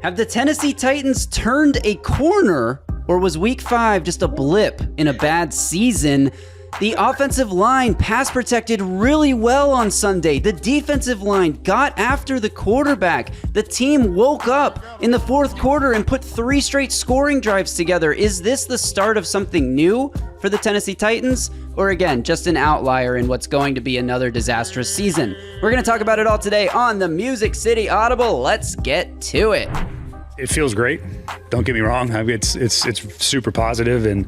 Have the Tennessee Titans turned a corner, or was Week 5 just a blip in a bad season? The offensive line pass protected really well on Sunday. The defensive line got after the quarterback. The team woke up in the fourth quarter and put 3 straight scoring drives together. Is this the start of something new for the Tennessee Titans? Or again, just an outlier in what's going to be another disastrous season? We're going to talk about it all today on the Music City Audible. Let's get to it. It feels great. Don't get me wrong. I mean, it's super positive, and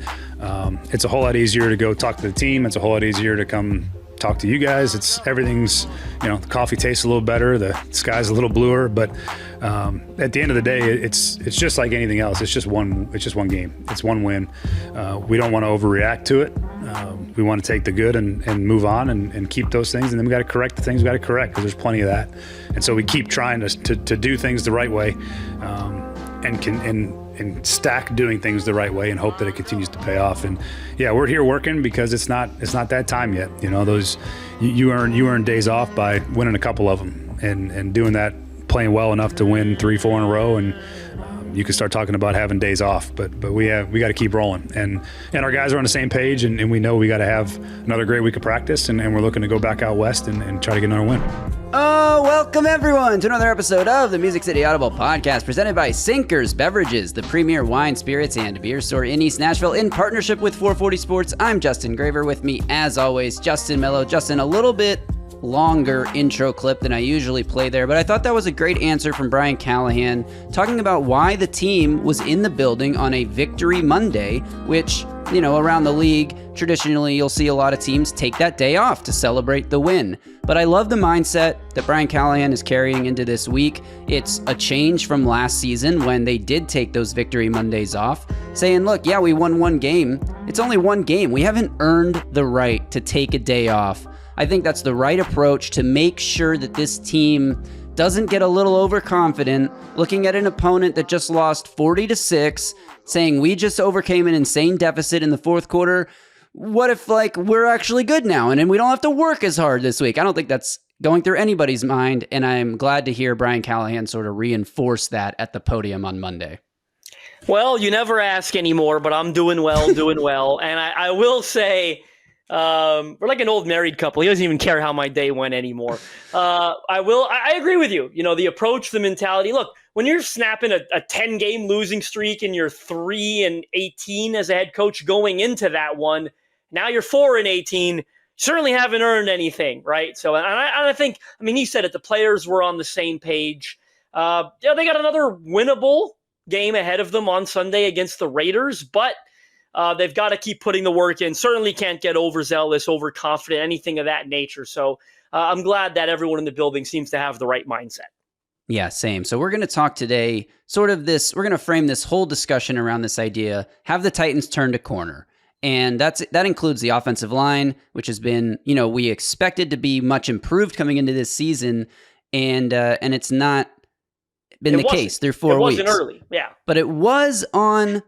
it's a whole lot easier to go talk to the team. It's a whole lot easier to come talk to you guys. Everything's, the coffee tastes a little better. The sky's a little bluer, but at the end of the day, it's just like anything else. It's just one game. It's one win. We don't want to overreact to it. We want to take the good and move on and keep those things, and then we got to correct the things we got to correct, because there's plenty of that. And so we keep trying to do things the right way, and stack doing things the right way, and hope that it continues to pay off. And yeah, we're here working because it's not that time yet. Those you earn days off by winning a couple of them, and doing that, playing well enough to win 3-4 in a row, and you can start talking about having days off, but we got to keep rolling, and our guys are on the same page, and we know we got to have another great week of practice, and we're looking to go back out west and try to get another win. Oh, welcome everyone to another episode of the Music City Audible podcast, presented by Sinkers Beverages, the premier wine, spirits, and beer store in East Nashville, in partnership with 440 Sports. I'm Justin Graver. With me, as always, Justin Melo. Justin, a little bit longer intro clip than I usually play there, but I thought that was a great answer from Brian Callahan, talking about why the team was in the building on a Victory Monday, which, around the league, traditionally you'll see a lot of teams take that day off to celebrate the win. But I love the mindset that Brian Callahan is carrying into this week. It's a change from last season when they did take those Victory Mondays off, saying, look, yeah, we won one game. It's only one game. We haven't earned the right to take a day off. I think that's the right approach to make sure that this team doesn't get a little overconfident, looking at an opponent that just lost 40-6, saying we just overcame an insane deficit in the fourth quarter. What if we're actually good now and we don't have to work as hard this week? I don't think that's going through anybody's mind, and I'm glad to hear Brian Callahan sort of reinforce that at the podium on Monday. Well, you never ask anymore, but I'm doing well. And I will say, we're like an old married couple. He doesn't even care how my day went anymore. I agree with you. The approach, the mentality. Look, when you're snapping a 10-game losing streak and you're 3-18 as a head coach going into that one, now you're 4-18. Certainly haven't earned anything, right? So, and I think, he said it. The players were on the same page. They got another winnable game ahead of them on Sunday against the Raiders, but they've got to keep putting the work in. Certainly can't get overzealous, overconfident, anything of that nature. So I'm glad that everyone in the building seems to have the right mindset. Yeah, same. So we're going to talk today, we're going to frame this whole discussion around this idea, have the Titans turned a corner. And that includes the offensive line, which has been, we expected to be much improved coming into this season. And it's not been the case through 4 weeks. It wasn't early, yeah. But it was on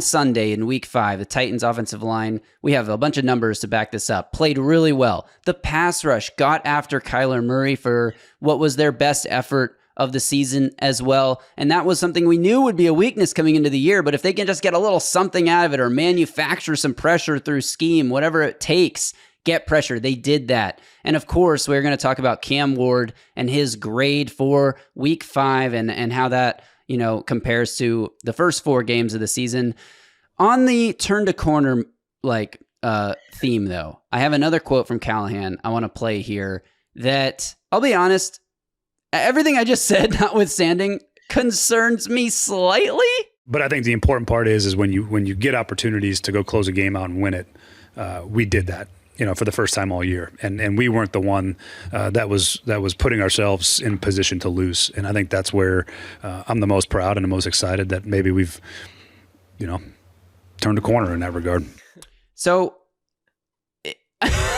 Sunday in week 5, the Titans offensive line, we have a bunch of numbers to back this up, played really well. The pass rush got after Kyler Murray for what was their best effort of the season as well. And that was something we knew would be a weakness coming into the year. But if they can just get a little something out of it or manufacture some pressure through scheme, whatever it takes, get pressure. They did that. And of course, we're going to talk about Cam Ward and his grade for week 5 and how that compares to the first 4 games of the season. On the turn to corner theme, though, I have another quote from Callahan I want to play here that, I'll be honest, everything I just said, notwithstanding, concerns me slightly. But I think the important part is when you get opportunities to go close a game out and win it, we did that. For the first time all year. And we weren't the one that was putting ourselves in position to lose. And I think that's where I'm the most proud and the most excited that maybe we've, turned a corner in that regard. So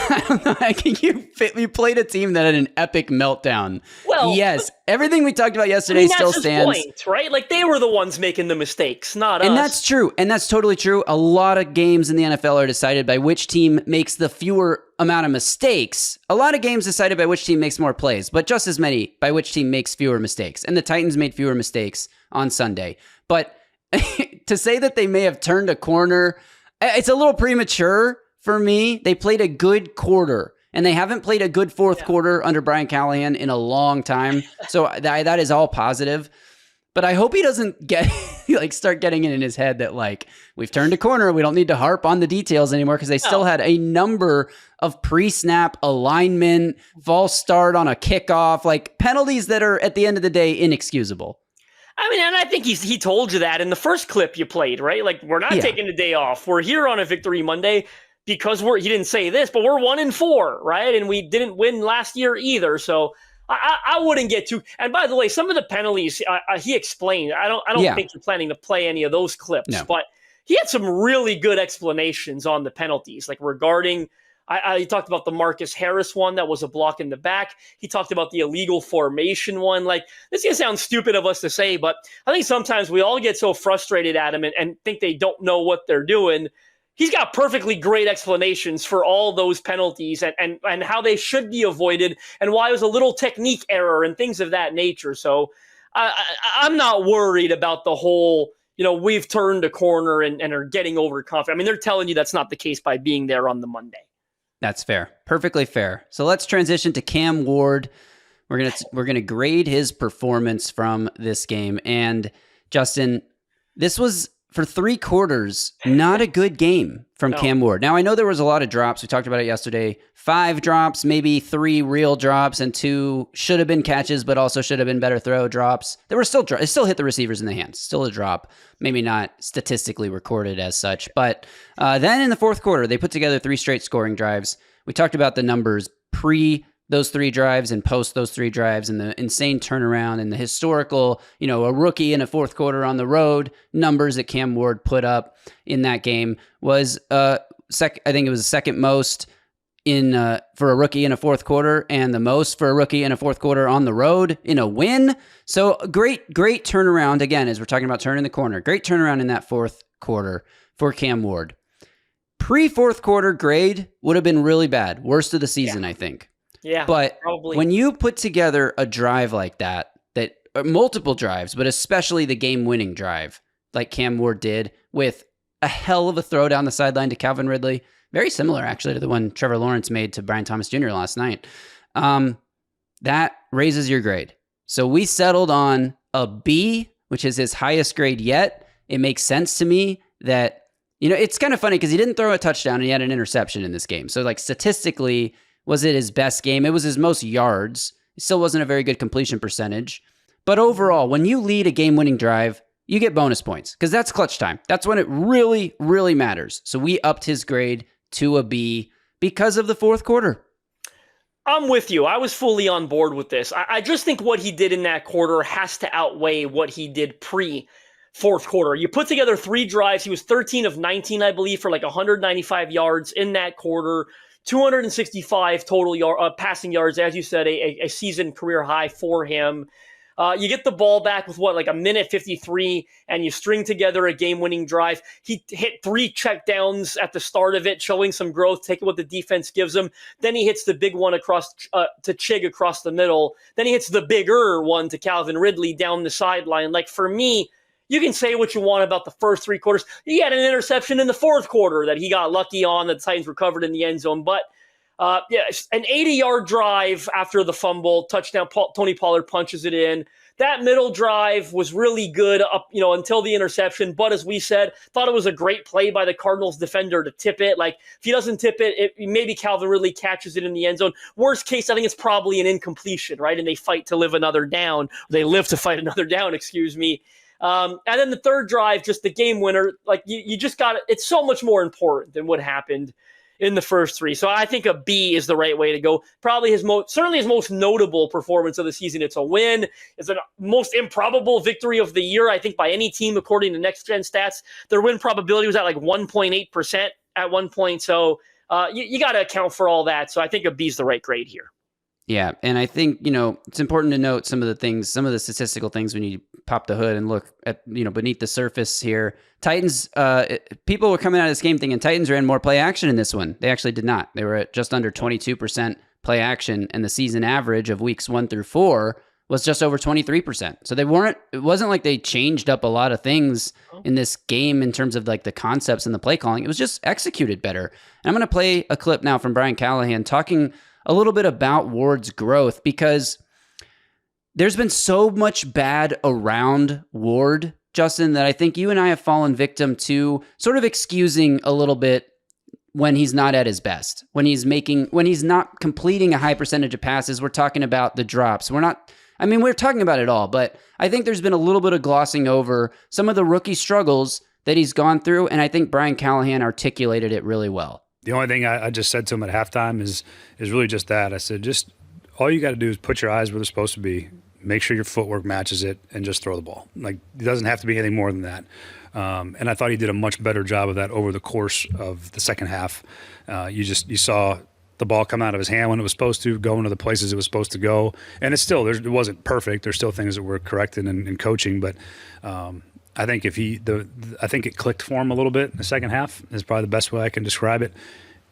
I don't know. I think you played a team that had an epic meltdown. Well, yes, everything we talked about yesterday still stands. Point, right? Like they were the ones making the mistakes, not us. And that's true. And that's totally true. A lot of games in the NFL are decided by which team makes the fewer amount of mistakes. A lot of games decided by which team makes more plays, but just as many by which team makes fewer mistakes. And the Titans made fewer mistakes on Sunday. But to say that they may have turned a corner, it's a little premature for me. They played a good quarter, and they haven't played a good fourth quarter under Brian Callahan in a long time. So that is all positive. But I hope he doesn't start getting it in his head that we've turned a corner. We don't need to harp on the details anymore, because they still had a number of pre-snap alignment, false start on a kickoff, penalties that are at the end of the day inexcusable. I mean, and I think he told you that in the first clip you played, right? We're not taking a day off. We're here on a Victory Monday because he didn't say this, but we're 1-4, right? And we didn't win last year either. So I wouldn't get too. And by the way, some of the penalties he explained. I don't think you're planning to play any of those clips, but he had some really good explanations on the penalties, regarding. He talked about the Marcus Harris one that was a block in the back. He talked about the illegal formation one. This is going to sound stupid of us to say, but I think sometimes we all get so frustrated at him and think they don't know what they're doing. He's got perfectly great explanations for all those penalties and how they should be avoided and why it was a little technique error and things of that nature. So I'm not worried about the whole, we've turned a corner and are getting overconfident. I mean, they're telling you that's not the case by being there on the Monday. That's fair. Perfectly fair. So let's transition to Cam Ward. We're gonna grade his performance from this game. And Justin, this was, for 3 quarters, not a good game from Cam Ward. Now, I know there was a lot of drops. We talked about it yesterday. 5 drops, maybe 3 real drops, and 2 should have been catches, but also should have been better throw drops. There were still it still hit the receivers in the hands. Still a drop. Maybe not statistically recorded as such. But then in the fourth quarter, they put together 3 straight scoring drives. We talked about the numbers pre those 3 drives and post those 3 drives, and the insane turnaround and the historical, a rookie in a fourth quarter on the road numbers that Cam Ward put up in that game was I think it was the second most for a rookie in a fourth quarter, and the most for a rookie in a fourth quarter on the road in a win. So great turnaround, again, as we're talking about turning the corner. Great turnaround in that fourth quarter for Cam Ward. Pre-fourth quarter grade would have been really bad. Worst of the season, I think. Yeah, but probably. When you put together a drive like that multiple drives, but especially the game-winning drive, like Cam Ward did, with a hell of a throw down the sideline to Calvin Ridley, very similar actually to the one Trevor Lawrence made to Brian Thomas Jr. last night, that raises your grade. So we settled on a B, which is his highest grade yet. It makes sense to me that, it's kind of funny because he didn't throw a touchdown and he had an interception in this game. So statistically, was it his best game? It was his most yards. It still wasn't a very good completion percentage. But overall, when you lead a game-winning drive, you get bonus points because that's clutch time. That's when it really, really matters. So we upped his grade to a B because of the fourth quarter. I'm with you. I was fully on board with this. I just think what he did in that quarter has to outweigh what he did pre-fourth quarter. You put together 3 drives. He was 13 of 19, I believe, for 195 yards in that quarter. 265 total passing yards, as you said, a season career high for him. You get the ball back with a minute 53, and you string together a game-winning drive. He hit 3 checkdowns at the start of it, showing some growth, taking what the defense gives him. Then he hits the big one across to Chig across the middle. Then he hits the bigger one to Calvin Ridley down the sideline. For me, you can say what you want about the first 3 quarters. He had an interception in the fourth quarter that he got lucky on. The Titans recovered in the end zone. But, an 80-yard drive after the fumble, touchdown, Tony Pollard punches it in. That middle drive was really good up, until the interception. But as we said, thought it was a great play by the Cardinals defender to tip it. If he doesn't tip it, maybe Calvin Ridley catches it in the end zone. Worst case, I think it's probably an incompletion, right? And they fight to live another down. They live to fight another down, excuse me. And then the third drive, just the game winner, you just got it. It's so much more important than what happened in the first 3. So I think a B is the right way to go. Probably certainly his most notable performance of the season. It's a win. It's the most improbable victory of the year, I think, by any team, according to Next Gen Stats. Their win probability was at 1.8% at one point. So You got to account for all that. So I think a B is the right grade here. Yeah, and I think, it's important to note some of the statistical things when you pop the hood and look at, beneath the surface here. Titans, people were coming out of this game thinking Titans ran more play action in this one. They actually did not. They were at just under 22% play action, and the season average of weeks 1 through 4 was just over 23%. So it wasn't like they changed up a lot of things in this game in terms of like the concepts and the play calling. It was just executed better. And I'm going to play a clip now from Brian Callahan talking a little bit about Ward's growth, because there's been so much bad around Ward, Justin, that I think you and I have fallen victim to sort of excusing a little bit when he's not at his best, when he's not completing a high percentage of passes. We're talking about the drops. We're talking about it all, but I think there's been a little bit of glossing over some of the rookie struggles that he's gone through, and I think Brian Callahan articulated it really well. The only thing I just said to him at halftime is really just that. I said, just all you got to do is put your eyes where they're supposed to be, make sure your footwork matches it, and just throw the ball. Like, it doesn't have to be anything more than that. And I thought he did a much better job of that over the course of the second half. You saw the ball come out of his hand when it was supposed to, go into the places it was supposed to go. And it wasn't perfect. There's still things that were corrected in coaching, but I think I think it clicked for him a little bit in the second half is probably the best way I can describe it.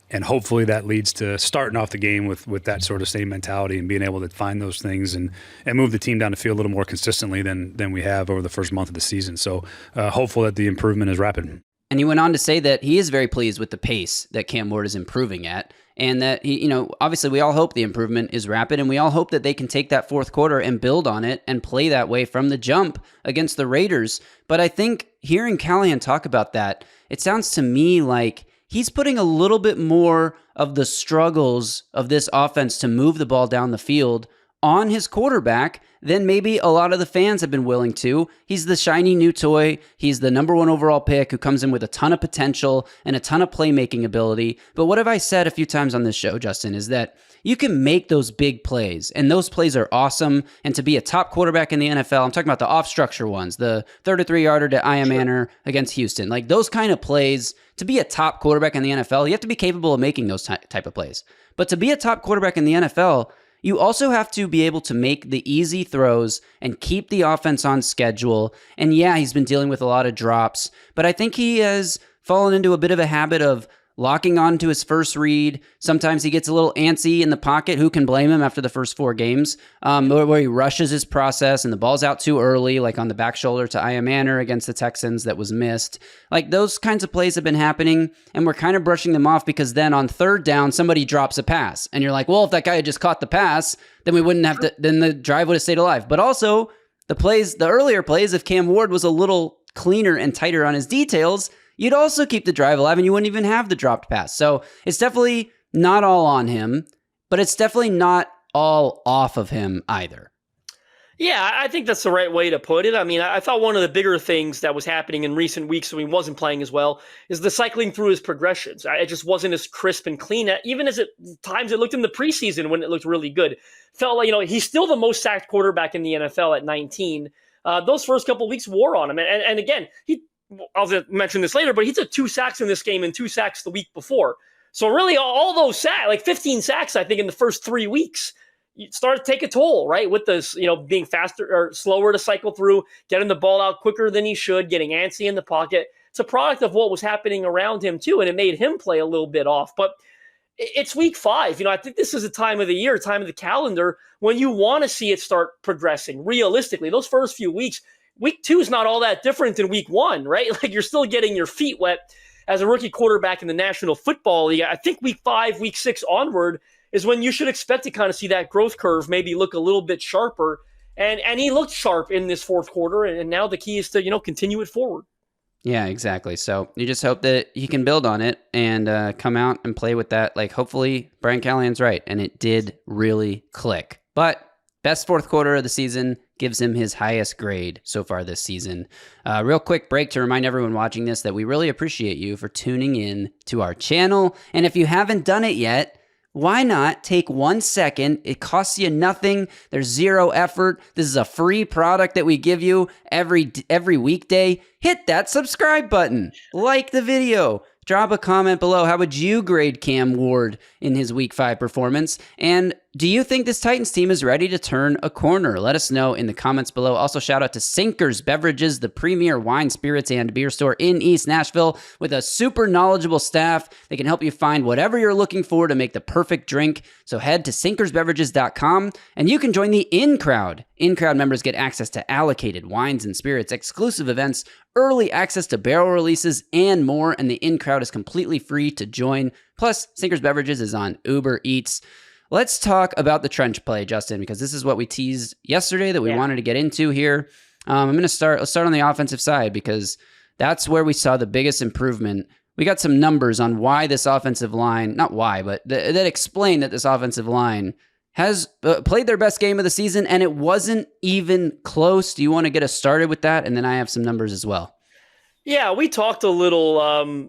And hopefully that leads to starting off the game with that sort of same mentality and being able to find those things and move the team down the field a little more consistently than we have over the first month of the season. So hopeful that the improvement is rapid. And he went on to say that he is very pleased with the pace that Cam Ward is improving at, and that he, obviously we all hope the improvement is rapid, and we all hope that they can take that fourth quarter and build on it and play that way from the jump against the Raiders. But I think hearing Callahan talk about that, it sounds to me like he's putting a little bit more of the struggles of this offense to move the ball down the field on his quarterback than maybe a lot of the fans have been willing to. He's the shiny new toy. He's the number 1 overall pick who comes in with a ton of potential and a ton of playmaking ability. But what have I said a few times on this show, Justin, is that you can make those big plays, and those plays are awesome. And to be a top quarterback in the NFL, I'm talking about the off-structure ones, the 33-yarder to I.M. Manor against Houston. Like those kind of plays, to be a top quarterback in the NFL, you have to be capable of making those type of plays. But to be a top quarterback in the NFL, you also have to be able to make the easy throws and keep the offense on schedule. And yeah, he's been dealing with a lot of drops, but I think he has fallen into a bit of a habit of locking on to his first read. Sometimes he gets a little antsy in the pocket. Who can blame him after the first 4 games? Where he rushes his process and the ball's out too early, like on the back shoulder to I.M. Manor against the Texans that was missed. Like those kinds of plays have been happening, and we're kind of brushing them off because then on third down, somebody drops a pass. And you're like, well, if that guy had just caught the pass, then we wouldn't have to, then the drive would have stayed alive. But also the earlier plays, if Cam Ward was a little cleaner and tighter on his details, you'd also keep the drive alive and you wouldn't even have the dropped pass. So it's definitely not all on him, but it's definitely not all off of him either. Yeah, I think that's the right way to put it. I mean, I thought one of the bigger things that was happening in recent weeks when he wasn't playing as well is the cycling through his progressions. It just wasn't as crisp and clean, even as times it looked in the preseason when it looked really good. Felt like, he's still the most sacked quarterback in the NFL at 19. Those first couple of weeks wore on him. And again, I'll mention this later, but he took 2 sacks in this game and 2 sacks the week before. So really all those sacks, like 15 sacks, I think, in the first 3 weeks, you start to take a toll, right? With this, being faster or slower to cycle through, getting the ball out quicker than he should, getting antsy in the pocket. It's a product of what was happening around him too, and it made him play a little bit off. But it's week 5. I think this is a time of the year, time of the calendar, when you want to see it start progressing realistically. Those first few weeks, week 2 is not all that different than week 1, right? Like you're still getting your feet wet as a rookie quarterback in the National Football League. I think week 5, week 6 onward is when you should expect to kind of see that growth curve maybe look a little bit sharper. And he looked sharp in this fourth quarter, and now the key is to, continue it forward. Yeah, exactly. So you just hope that he can build on it and come out and play with that. Like hopefully Brian Callahan's right, and it did really click. But best fourth quarter of the season gives him his highest grade so far this season. Real quick break to remind everyone watching this that we really appreciate you for tuning in to our channel. And if you haven't done it yet, why not take 1 second? It costs you nothing. There's 0 effort. This is a free product that we give you every weekday. Hit that subscribe button. Like the video. drop a comment below. How would you grade Cam Ward in his Week 5 performance? And do you think this Titans team is ready to turn a corner? Let us know in the comments below. Also, shout out to Sinkers Beverages, the premier wine, spirits, and beer store in East Nashville with a super knowledgeable staff. They can help you find whatever you're looking for to make the perfect drink. So head to sinkersbeverages.com and you can join the In-Crowd. In-Crowd members get access to allocated wines and spirits, exclusive events, early access to barrel releases, and more. And the In-Crowd is completely free to join. Plus, Sinkers Beverages is on Uber Eats. Let's talk about the trench play, Justin, because this is what we teased yesterday that we wanted to get into here. Let's start on the offensive side because that's where we saw the biggest improvement. We got some numbers on why this offensive line, not why, but that explain that this offensive line has played their best game of the season, and it wasn't even close. Do you want to get us started with that? And then I have some numbers as well. Yeah, we talked a little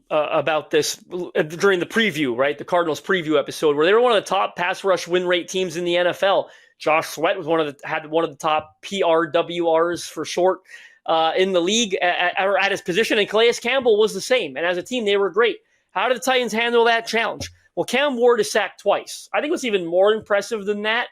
about this during the preview, right? The Cardinals preview episode, where they were one of the top pass rush win rate teams in the NFL. Josh Sweat was had one of the top PRWRs for short in the league at his position, and Calais Campbell was the same. And as a team, they were great. How did the Titans handle that challenge? Well, Cam Ward is sacked twice. I think what's even more impressive than that,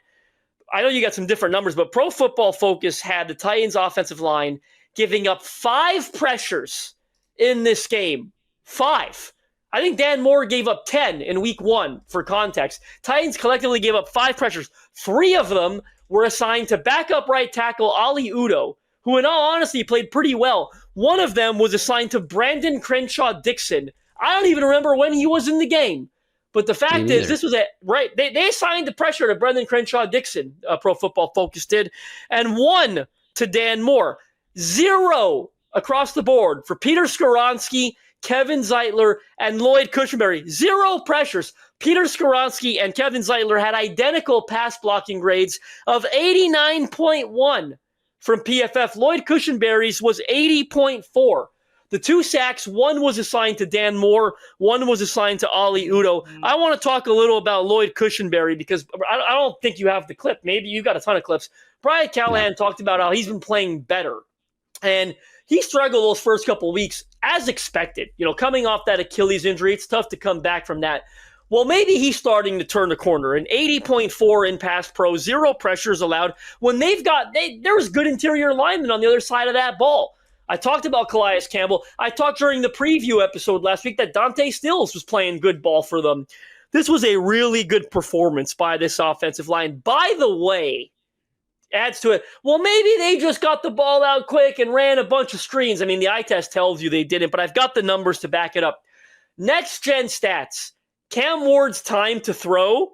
I know you got some different numbers, but Pro Football Focus had the Titans offensive line giving up 5 pressures in this game. 5. I think Dan Moore gave up 10 in week 1 for context. Titans collectively gave up 5 pressures. 3 of them were assigned to backup right tackle Ali Udo, who in all honesty played pretty well. One of them was assigned to Brandon Crenshaw Dixon. I don't even remember when he was in the game. But the fact is, this was right. They assigned the pressure to Brandon Crenshaw Dixon, Pro Football Focus did, and 1 to Dan Moore. 0 across the board for Peter Skoronski, Kevin Zeitler, and Lloyd Cushenberry. 0 pressures. Peter Skoronski and Kevin Zeitler had identical pass blocking grades of 89.1 from PFF. Lloyd Cushenberry's was 80.4. The 2 sacks, 1 was assigned to Dan Moore, 1 was assigned to Ali Udo. I want to talk a little about Lloyd Cushenberry because I don't think you have the clip. Maybe you got a ton of clips. Brian Callahan talked about how he's been playing better. And he struggled those first couple of weeks as expected. You know, coming off that Achilles injury, it's tough to come back from that. Well, maybe he's starting to turn the corner. An 80.4 in pass pro, 0 pressures allowed. When there's good interior linemen on the other side of that ball. I talked about Calais Campbell. I talked during the preview episode last week that Dante Stills was playing good ball for them. This was a really good performance by this offensive line. By the way, adds to it, well, maybe they just got the ball out quick and ran a bunch of screens. I mean, the eye test tells you they didn't, but I've got the numbers to back it up. Next gen stats, Cam Ward's time to throw,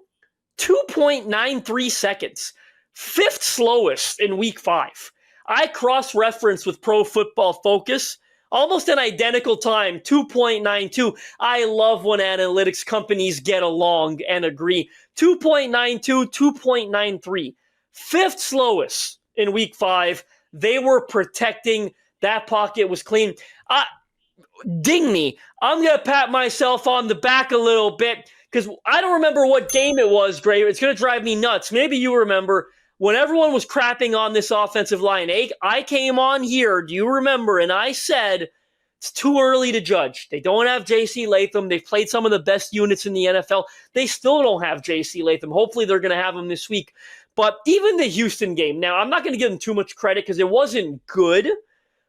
2.93 seconds. 5th slowest in week 5. I cross-referenced with Pro Football Focus, almost an identical time, 2.92. I love when analytics companies get along and agree. 2.92, 2.93. 5th slowest in week 5. They were protecting. That pocket was clean. Ding me. I'm going to pat myself on the back a little bit because I don't remember what game it was, Graver. It's going to drive me nuts. Maybe you remember. When everyone was crapping on this offensive line, I came on here, do you remember? And I said, it's too early to judge. They don't have J.C. Latham. They've played some of the best units in the NFL. They still don't have J.C. Latham. Hopefully they're going to have him this week. But even the Houston game, now I'm not going to give them too much credit because it wasn't good,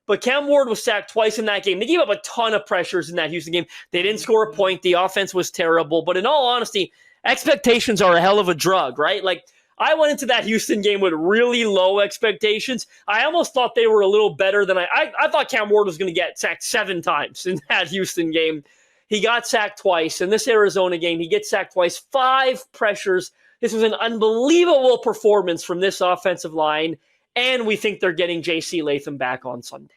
but Cam Ward was sacked twice in that game. They gave up a ton of pressures in that Houston game. They didn't score a point. The offense was terrible. But in all honesty, expectations are a hell of a drug, right? Like, I went into that Houston game with really low expectations. I almost thought they were a little better than I thought Cam Ward was going to get sacked 7 times in that Houston game. He got sacked twice. In this Arizona game, he gets sacked twice. 5 pressures. This was an unbelievable performance from this offensive line, and we think they're getting J.C. Latham back on Sunday.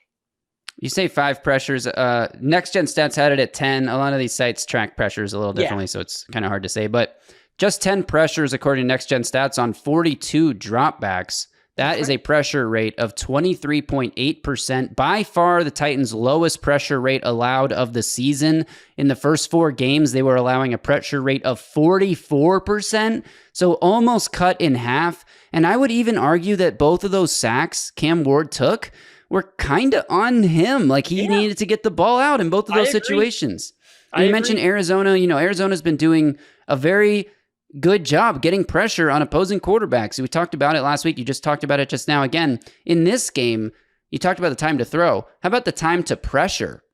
You say 5 pressures. Next Gen Stats had it at 10. A lot of these sites track pressures a little differently, so it's kind of hard to say. But just 10 pressures, according to Next Gen Stats, on 42 dropbacks. That is a pressure rate of 23.8%. By far the Titans' lowest pressure rate allowed of the season. In the first 4 games, they were allowing a pressure rate of 44%, so almost cut in half. And I would even argue that both of those sacks Cam Ward took were kind of on him. Like he needed to get the ball out in both of those situations. You mentioned Arizona. Arizona's been doing a very good job getting pressure on opposing quarterbacks. We talked about it last week. You just talked about it just now again. In this game, you talked about the time to throw. How about the time to pressure?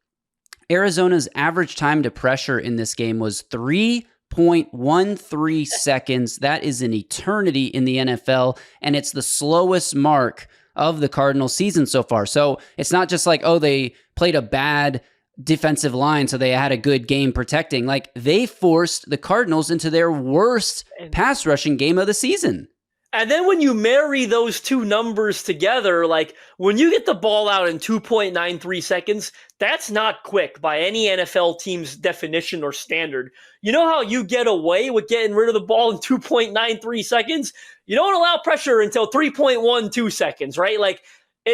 Arizona's average time to pressure in this game was 3.13 seconds. That is an eternity in the NFL, and it's the slowest mark of the Cardinals season so far. So it's not just like, they played a bad defensive line, so they had a good game protecting. Like, they forced the Cardinals into their worst pass rushing game of the season. And then when you marry those two numbers together, like when you get the ball out in 2.93 seconds, that's not quick by any NFL team's definition or standard. You know how you get away with getting rid of the ball in 2.93 seconds? You don't allow pressure until 3.12 seconds, right? Like,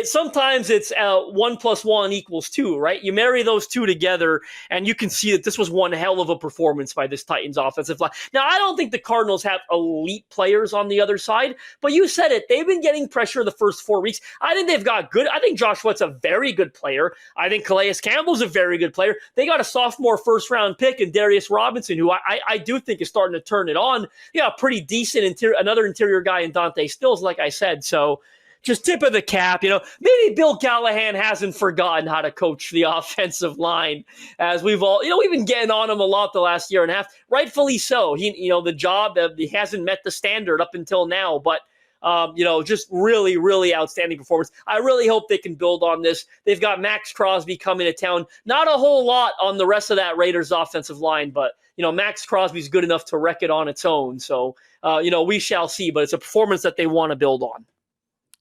sometimes it's 1 + 1 = 2, right? You marry those two together, and you can see that this was one hell of a performance by this Titans offensive line. Now, I don't think the Cardinals have elite players on the other side, but you said it. They've been getting pressure the first 4 weeks. I think they've got good. I think Josh Sweat's a very good player. I think Calais Campbell's a very good player. They got a sophomore first-round pick in Darius Robinson, who I do think is starting to turn it on. Yeah, pretty decent another interior guy in Dante Stills, like I said, so just tip of the cap, maybe Bill Callahan hasn't forgotten how to coach the offensive line, as we've all, we've been getting on him a lot the last year and a half, rightfully so. He, the job, he hasn't met the standard up until now, but just really, really outstanding performance. I really hope they can build on this. They've got Max Crosby coming to town. Not a whole lot on the rest of that Raiders offensive line, but Max Crosby's good enough to wreck it on its own. So, we shall see, but it's a performance that they want to build on.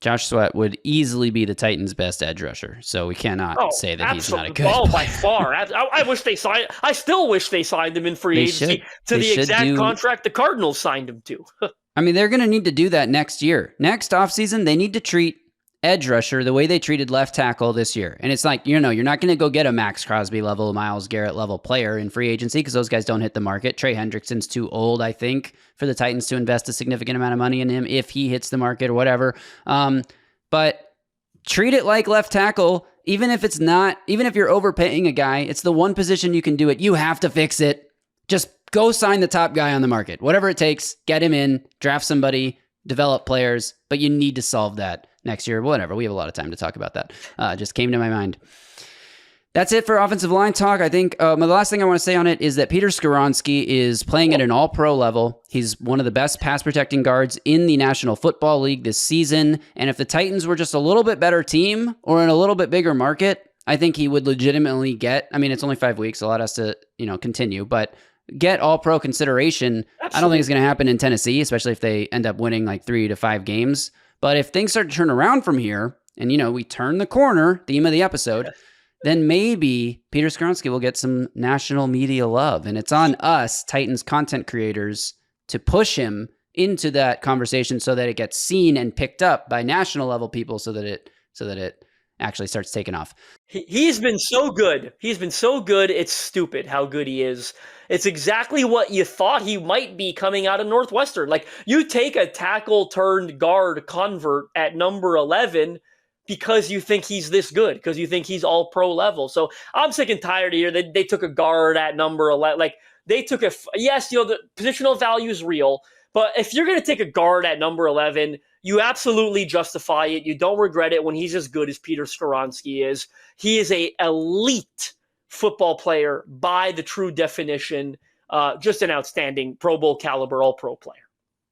Josh Sweat would easily be the Titans' best edge rusher, so we cannot say that he's not a good player. By far. I wish they signed. I still wish they signed him in free agency to the exact contract the Cardinals signed him to. I mean, they're going to need to do that next year. Next offseason, they need to treat edge rusher the way they treated left tackle this year. And it's like, you're not going to go get a Max Crosby level, Myles Garrett level player in free agency because those guys don't hit the market. Trey Hendrickson's too old, I think, for the Titans to invest a significant amount of money in him if he hits the market or whatever. But treat it like left tackle, even if you're overpaying a guy, it's the one position you can do it. You have to fix it. Just go sign the top guy on the market. Whatever it takes, get him in, draft somebody, develop players, but you need to solve that next year. Whatever. We have a lot of time to talk about that. Just came to my mind. That's it for offensive line talk. I think the last thing I want to say on it is that Peter Skoronski is playing at an all-pro level. He's one of the best pass-protecting guards in the National Football League this season. And if the Titans were just a little bit better team or in a little bit bigger market, I think he would legitimately get, it's only 5 weeks, so a lot has to, continue, but get all-pro consideration. Absolutely. I don't think it's going to happen in Tennessee, especially if they end up winning like 3 to 5 games. But if things start to turn around from here, and, we turn the corner, theme of the episode, then maybe Peter Skoronski will get some national media love. And it's on us, Titans content creators, to push him into that conversation so that it gets seen and picked up by national level people so that it actually starts taking off. He's been so good. It's stupid how good he is. It's exactly what you thought he might be coming out of Northwestern. Like, you take a tackle turned guard convert at number 11 because you think he's this good, because you think he's all pro level. So I'm sick and tired of here. They took a guard at number 11. Like, they took yes, the positional value is real, but if you're going to take a guard at number 11, you absolutely justify it. You don't regret it when he's as good as Peter Skoronski is. He is a elite football player by the true definition. Just an outstanding Pro Bowl caliber all-pro player.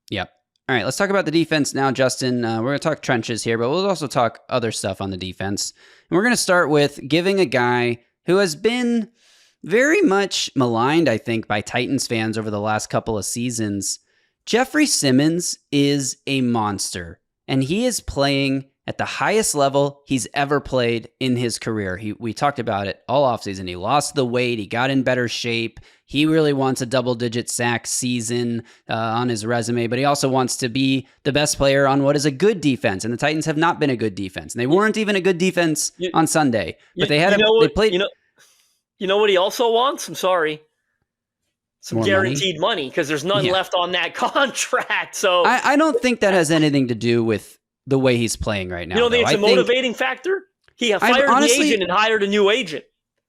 Yep. All right, let's talk about the defense now, Justin. We're going to talk trenches here, but we'll also talk other stuff on the defense. And we're going to start with giving a guy who has been very much maligned, I think, by Titans fans over the last couple of seasons. Jeffrey Simmons is a monster, and he is playing at the highest level he's ever played in his career. We talked about it all offseason. He lost the weight. He got in better shape. He really wants a double-digit sack season on his resume, but he also wants to be the best player on what is a good defense, and the Titans have not been a good defense. And they weren't even a good defense on Sunday, but they played. You know what he also wants? I'm sorry. Some more guaranteed money because there's none left on that contract. So I don't think that has anything to do with the way he's playing right now. You don't think it's a motivating factor? He fired the agent and hired a new agent.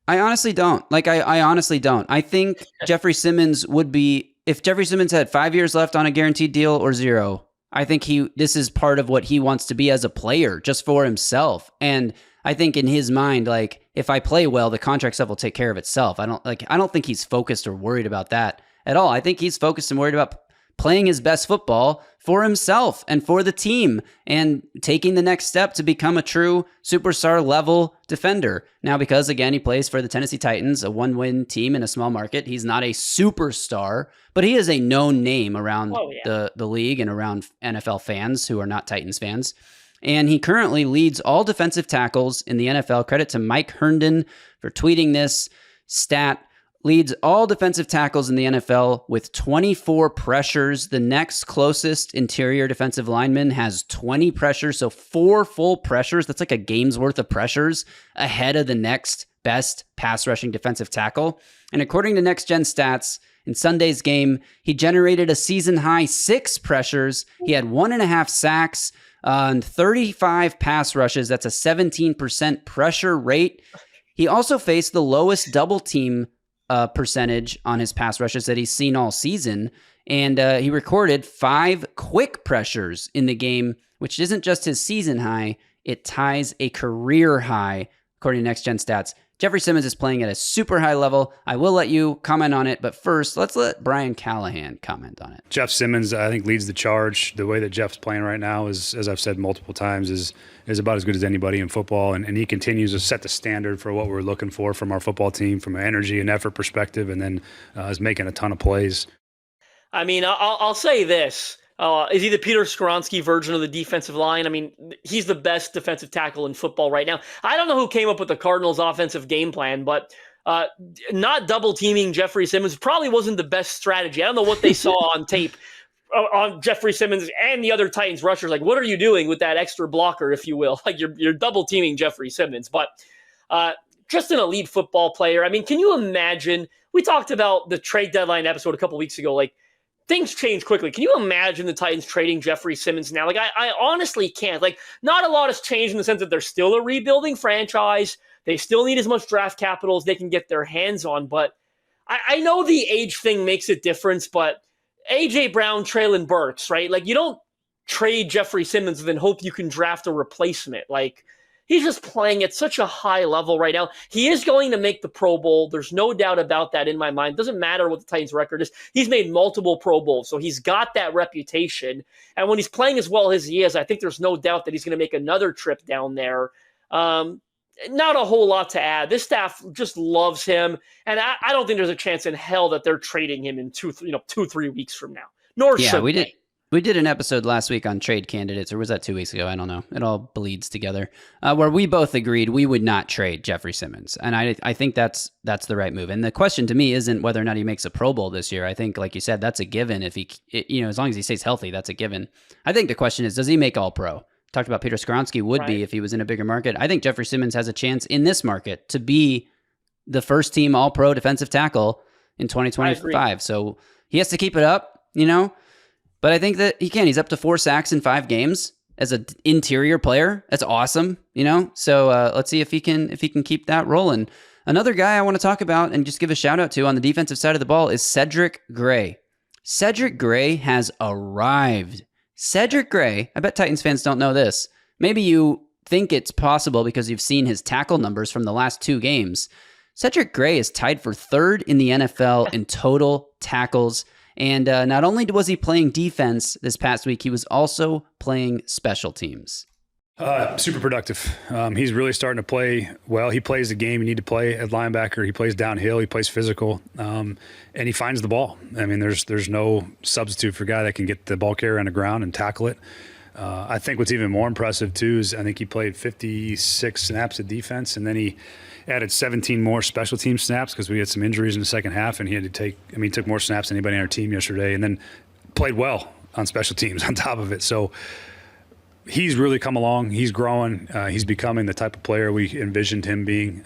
I honestly don't. I honestly don't. I think Jeffrey Simmons would be, if Jeffrey Simmons had 5 years left on a guaranteed deal or zero, I think this is part of what he wants to be as a player, just for himself. And I think in his mind, if I play well, the contract stuff will take care of itself. I don't think he's focused or worried about that at all. I think he's focused and worried about playing his best football for himself and for the team and taking the next step to become a true superstar level defender. Now, because again, he plays for the Tennessee Titans, a 1-win team in a small market, he's not a superstar, but he is a known name around the league and around NFL fans who are not Titans fans. And he currently leads all defensive tackles in the NFL. Credit to Mike Herndon for tweeting this stat. Leads all defensive tackles in the NFL with 24 pressures. The next closest interior defensive lineman has 20 pressures, so 4 full pressures. That's like a game's worth of pressures ahead of the next best pass rushing defensive tackle. And according to Next Gen Stats, in Sunday's game, he generated a season high 6 pressures. He had 1.5 sacks on 35 pass rushes. That's a 17% pressure rate. He also faced the lowest double team percentage on his pass rushes that he's seen all season. And he recorded 5 quick pressures in the game, which isn't just his season high. It ties a career high, according to Next Gen Stats. Jeffrey Simmons is playing at a super high level. I will let you comment on it, but first, let's let Brian Callahan comment on it. Jeff Simmons, I think, leads the charge. The way that Jeff's playing right now is, as I've said multiple times, is about as good as anybody in football, and he continues to set the standard for what we're looking for from our football team from an energy and effort perspective, and then is making a ton of plays. I mean, I'll say this. Is he the Peter Skoronski version of the defensive line? I mean, he's the best defensive tackle in football right now. I don't know who came up with the Cardinals' offensive game plan, but not double-teaming Jeffrey Simmons probably wasn't the best strategy. I don't know what they saw on tape on Jeffrey Simmons and the other Titans rushers. Like, what are you doing with that extra blocker, if you will? Like, you're double-teaming Jeffrey Simmons. But just an elite football player. I mean, can you imagine? We talked about the trade deadline episode a couple weeks ago, like, things change quickly. Can you imagine the Titans trading Jeffrey Simmons now? Like, I honestly can't. Like, not a lot has changed in the sense that they're still a rebuilding franchise. They still need as much draft capital as they can get their hands on. But I know the age thing makes a difference, but A.J. Brown, Treylon Burks, right? Like, you don't trade Jeffrey Simmons and then hope you can draft a replacement. Like, he's just playing at such a high level right now. He is going to make the Pro Bowl. There's no doubt about that in my mind. Doesn't matter what the Titans' record is. He's made multiple Pro Bowls, so he's got that reputation. And when he's playing as well as he is, I think there's no doubt that he's going to make another trip down there. Not a whole lot to add. This staff just loves him, and I don't think there's a chance in hell that they're trading him in 2-3 weeks from now. Nor should we they. did. We did an episode last week on trade candidates, or was that 2 weeks ago? I don't know. It all bleeds together. Where we both agreed we would not trade Jeffrey Simmons, and I think that's the right move. And the question to me isn't whether or not he makes a Pro Bowl this year. I think, like you said, that's a given. If as long as he stays healthy, that's a given. I think the question is, does he make All Pro? Talked about Peter Skoronski would be if he was in a bigger market. I think Jeffrey Simmons has a chance in this market to be the first team All Pro defensive tackle in 2025. So he has to keep it up, But I think that he can. He's up to 4 sacks in 5 games as an interior player. That's awesome, So let's see if he can keep that rolling. Another guy I want to talk about and just give a shout out to on the defensive side of the ball is Cedric Gray. Cedric Gray has arrived. Cedric Gray, I bet Titans fans don't know this. Maybe you think it's possible because you've seen his tackle numbers from the last 2 games. Cedric Gray is tied for 3rd in the NFL in total tackles. And not only was he playing defense this past week, he was also playing special teams. Super productive. He's really starting to play well. He plays the game you need to play at linebacker. He plays downhill. He plays physical, and he finds the ball. I mean, there's no substitute for a guy that can get the ball carrier on the ground and tackle it. I think what's even more impressive, too, is I think he played 56 snaps of defense, and then he added 17 more special team snaps because we had some injuries in the second half, and he took more snaps than anybody on our team yesterday, and then played well on special teams on top of it. So he's really come along. He's growing. He's becoming the type of player we envisioned him being.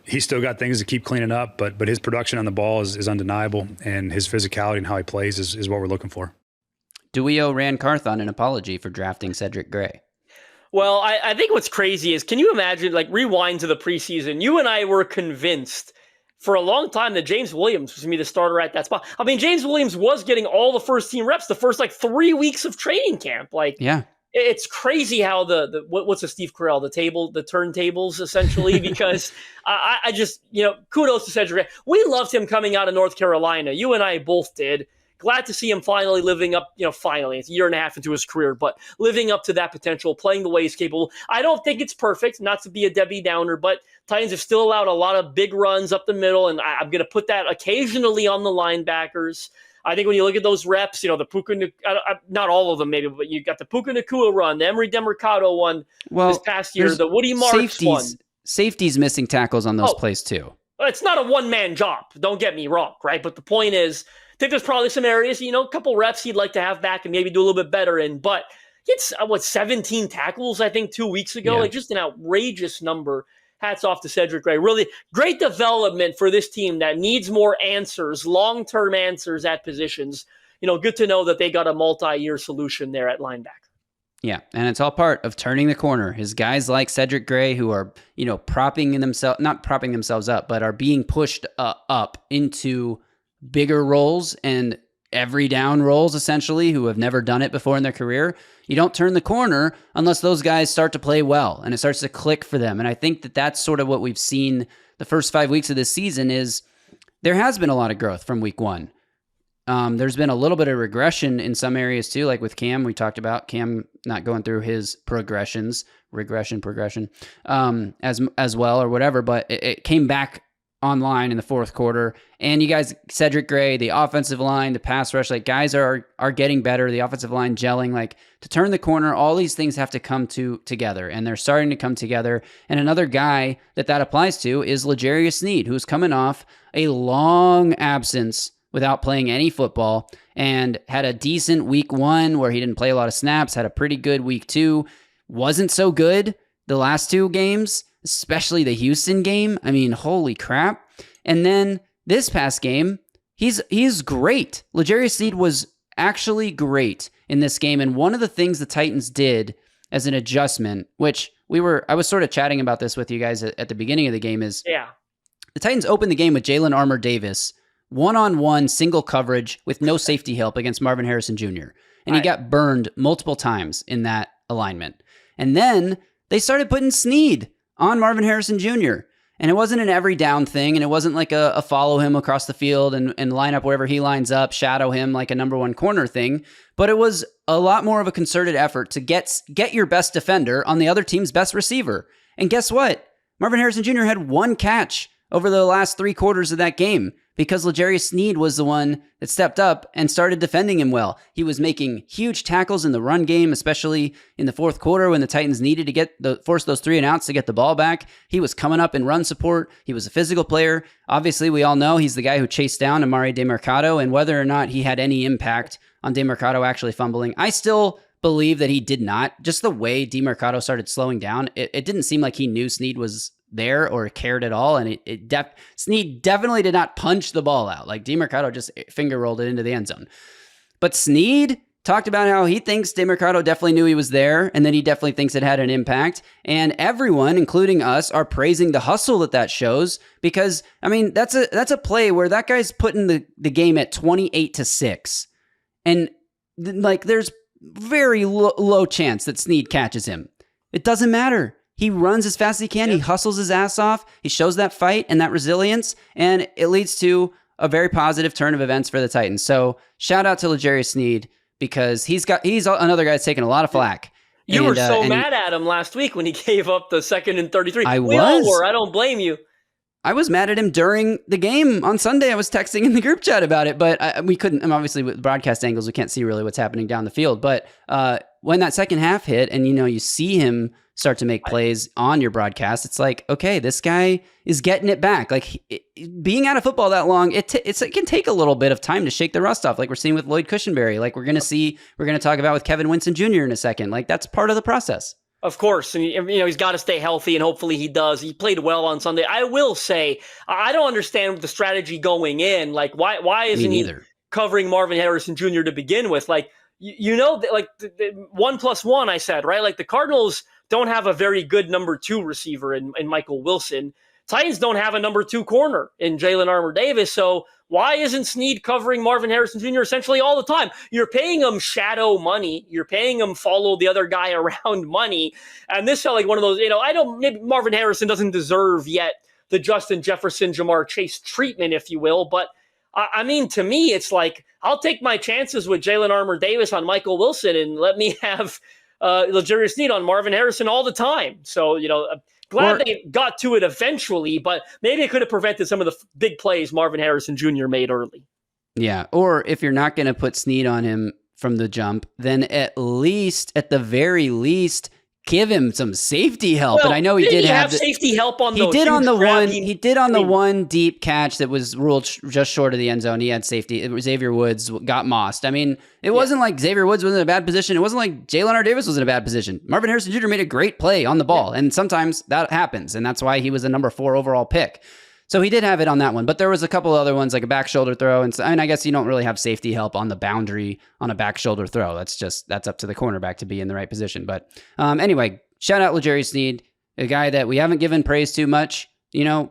He's still got things to keep cleaning up, but his production on the ball is undeniable, and his physicality and how he plays is what we're looking for. Do we owe Rand Carthon an apology for drafting Cedric Gray? Well, I think what's crazy is, can you imagine, like, rewind to the preseason? You and I were convinced for a long time that James Williams was going to be the starter at that spot. I mean, James Williams was getting all the first team reps the first, like, 3 weeks of training camp. Like, Yeah. it's crazy how what's a Steve Carell, the turntables, essentially, because I just, kudos to Cedric. We loved him coming out of North Carolina. You and I both did. Glad to see him finally living up, finally, it's a year and a half into his career, but living up to that potential, playing the way he's capable. I don't think it's perfect, not to be a Debbie Downer, but Titans have still allowed a lot of big runs up the middle, and I'm going to put that occasionally on the linebackers. I think when you look at those reps, the Puka, not all of them maybe, but you got the Puka Nacua run, the Emery Demercado one this past year, the Woody Marks one. Safety's missing tackles on those plays too. It's not a one-man job, don't get me wrong, right? But the point is, I think there's probably some areas, a couple reps he'd like to have back and maybe do a little bit better in. But it's 17 tackles, I think, 2 weeks ago. Yeah. Like, just an outrageous number. Hats off to Cedric Gray. Really great development for this team that needs more answers, long-term answers at positions. Good to know that they got a multi-year solution there at linebacker. Yeah, and it's all part of turning the corner. His guys like Cedric Gray, who are, not propping themselves up, but are being pushed up into bigger roles and every down roles, essentially, who have never done it before in their career. You don't turn the corner unless those guys start to play well and it starts to click for them. And I think that that's sort of what we've seen the first 5 weeks of this season is there has been a lot of growth from week one. There's been a little bit of regression in some areas too, like with Cam. We talked about Cam not going through his regression, as well or whatever, but it came back online in the fourth quarter. And you guys, Cedric Gray, the offensive line, the pass rush, like guys are getting better. The offensive line gelling, like to turn the corner, all these things have to come together, and they're starting to come together. And another guy that applies to is L'Jarius Sneed, who's coming off a long absence without playing any football and had a decent week one where he didn't play a lot of snaps, had a pretty good week two, wasn't so good the last two games, especially the Houston game. I mean, holy crap. And then this past game, he's great. L'Jarius Sneed was actually great in this game. And one of the things the Titans did as an adjustment, which I was sort of chatting about this with you guys at the beginning of the game, is the Titans opened the game with Jalen Armour Davis, one-on-one single coverage with no safety help against Marvin Harrison Jr. And he got burned multiple times in that alignment. And then they started putting Sneed on Marvin Harrison Jr. And it wasn't an every down thing, and it wasn't like a follow him across the field and line up wherever he lines up, shadow him like a number one corner thing. But it was a lot more of a concerted effort to get your best defender on the other team's best receiver. And guess what? Marvin Harrison Jr. had one catch over the last 3 quarters of that game, because L'Jarius Sneed was the one that stepped up and started defending him well. He was making huge tackles in the run game, especially in the fourth quarter when the Titans needed to force those 3 and outs to get the ball back. He was coming up in run support. He was a physical player. Obviously, we all know he's the guy who chased down Amari DeMercado, and whether or not he had any impact on DeMercado actually fumbling, I still believe that he did not. Just the way DeMercado started slowing down, it didn't seem like he knew Sneed was there or cared at all, and Sneed definitely did not punch the ball out. Like DeMercado just finger rolled it into the end zone. But Sneed talked about how he thinks DeMercado definitely knew he was there, and then he definitely thinks it had an impact. And everyone, including us, are praising the hustle that shows, because I mean that's a play where that guy's putting the game at 28-6, and like there's very low chance that Sneed catches him. It doesn't matter. He runs as fast as he can. He hustles his ass off. He shows that fight and that resilience, and it leads to a very positive turn of events for the Titans. So shout out to L'Jarius Sneed, because he's another guy that's taking a lot of flack. You were so mad at him last week when he gave up the 2nd and 33. We all were. I don't blame you. I was mad at him during the game on Sunday. I was texting in the group chat about it, but we couldn't. And obviously, with broadcast angles, we can't see really what's happening down the field. But when that second half hit, and you see him start to make plays on your broadcast, it's like, okay, this guy is getting it back. Like being out of football that long, it can take a little bit of time to shake the rust off, like we're seeing with Lloyd Cushenberry, like we're going to talk about with Kevin Winston Jr. in a second. Like that's part of the process. Of course. And, he's got to stay healthy, and hopefully he does. He played well on Sunday. I will say, I don't understand the strategy going in. Like, why isn't he covering Marvin Harrison Jr. to begin with? Like, like the 1+1, I said, right? Like the Cardinals don't have a very good number 2 receiver in Michael Wilson. Titans don't have a number 2 corner in Jalen Armour-Davis. So why isn't Snead covering Marvin Harrison Jr. essentially all the time? You're paying him shadow money. You're paying him follow the other guy around money. And this felt like one of those, maybe Marvin Harrison doesn't deserve yet the Justin Jefferson, Jamar Chase treatment, if you will. But I mean, to me, it's like, I'll take my chances with Jalen Armour-Davis on Michael Wilson and let me have L'Jarius Sneed on Marvin Harrison all the time. So, glad they got to it eventually, but maybe it could have prevented some of the big plays Marvin Harrison Jr. made early. Yeah, or if you're not going to put Snead on him from the jump, then at the very least, give him some safety help. Well, and I know he did have safety help on those. He did on the one deep catch that was ruled just short of the end zone. He had safety. Xavier Woods got mossed. I mean, it wasn't like Xavier Woods was in a bad position. It wasn't like Jalen Armour-Davis was in a bad position. Marvin Harrison Jr. made a great play on the ball, and sometimes that happens, and that's why he was a number 4 overall pick. So he did have it on that one, but there was a couple other ones like a back shoulder throw. And I guess you don't really have safety help on the boundary on a back shoulder throw. That's up to the cornerback to be in the right position. But anyway, shout out L'Jarius Sneed, a guy that we haven't given praise too much,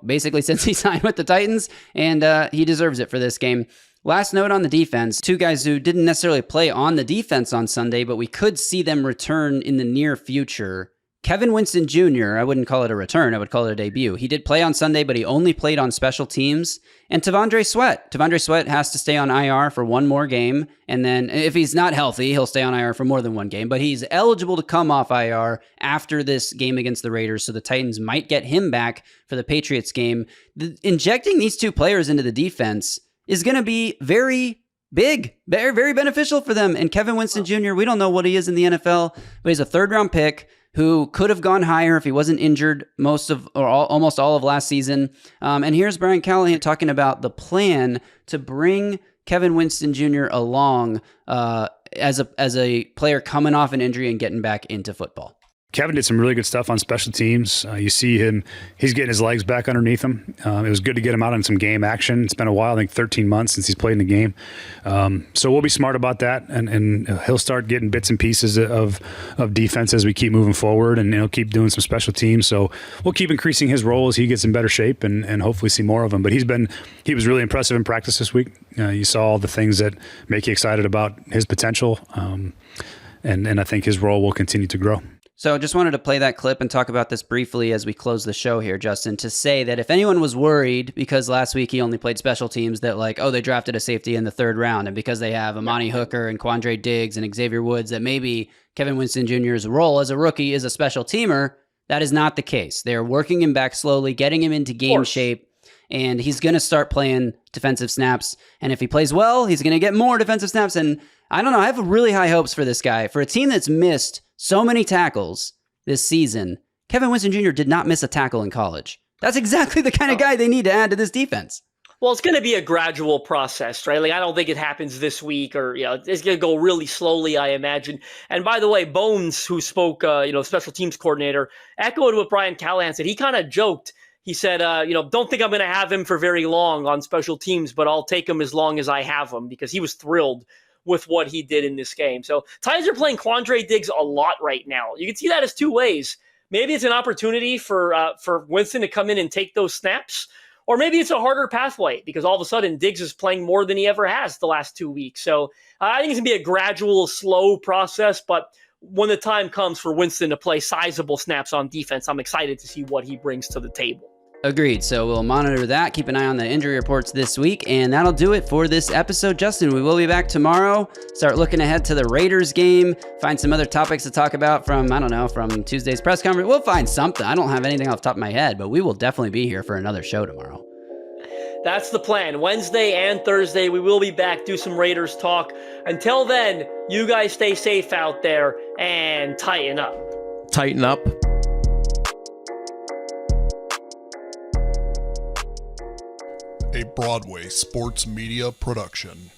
basically since he signed with the Titans, and he deserves it for this game. Last note on the defense, 2 guys who didn't necessarily play on the defense on Sunday, but we could see them return in the near future. Kevin Winston Jr., I wouldn't call it a return, I would call it a debut. He did play on Sunday, but he only played on special teams. And T'Vondre Sweat. T'Vondre Sweat has to stay on IR for one more game, and then if he's not healthy, he'll stay on IR for more than one game, but he's eligible to come off IR after this game against the Raiders, so the Titans might get him back for the Patriots game. Injecting these 2 players into the defense is going to be very big, very, very beneficial for them. And Kevin Winston Jr., we don't know what he is in the NFL, but he's a 3rd-round pick who could have gone higher if he wasn't injured almost all of last season. And here's Brian Callahan talking about the plan to bring Kevin Winston Jr. along as a player coming off an injury and getting back into football. Kevin did some really good stuff on special teams. You see him, he's getting his legs back underneath him. It was good to get him out on some game action. It's been a while, I think 13 months since he's played in the game. So we'll be smart about that, and he'll start getting bits and pieces of defense as we keep moving forward, and he'll keep doing some special teams. So we'll keep increasing his role as he gets in better shape and hopefully see more of him. But he was really impressive in practice this week. You saw all the things that make you excited about his potential, and I think his role will continue to grow. So just wanted to play that clip and talk about this briefly as we close the show here, Justin, to say that if anyone was worried because last week he only played special teams that they drafted a safety in the 3rd round, and because they have Amani Hooker and Quandre Diggs and Xavier Woods, that maybe Kevin Winston Jr.'s role as a rookie is a special teamer, that is not the case. They're working him back slowly, getting him into game shape, and he's going to start playing defensive snaps. And if he plays well, he's going to get more defensive snaps. And I don't know, I have really high hopes for this guy. For a team that's missed so many tackles this season, Kevin Winston Jr. did not miss a tackle in college. That's exactly the kind of guy they need to add to this defense. Well, it's going to be a gradual process, right? Like, I don't think it happens this week, or it's going to go really slowly, I imagine. And by the way, Bones, who spoke, special teams coordinator, echoed what Brian Callahan said. He kind of joked. He said, don't think I'm going to have him for very long on special teams, but I'll take him as long as I have him, because he was thrilled with what he did in this game. So Titans are playing Quandre Diggs a lot right now. You can see that as 2 ways. Maybe it's an opportunity for Winston to come in and take those snaps, or maybe it's a harder pathway because all of a sudden Diggs is playing more than he ever has the last 2 weeks. So I think it's going to be a gradual, slow process, but when the time comes for Winston to play sizable snaps on defense, I'm excited to see what he brings to the table. Agreed. So we'll monitor that, keep an eye on the injury reports this week, and that'll do it for this episode. Justin, we will be back tomorrow, start looking ahead to the Raiders game, find some other topics to talk about from Tuesday's press conference. We'll find something. I don't have anything off the top of my head, but we will definitely be here for another show tomorrow. That's the plan. Wednesday and Thursday, we will be back, do some Raiders talk. Until then, you guys stay safe out there and tighten up. Tighten up. A Broadway sports media production.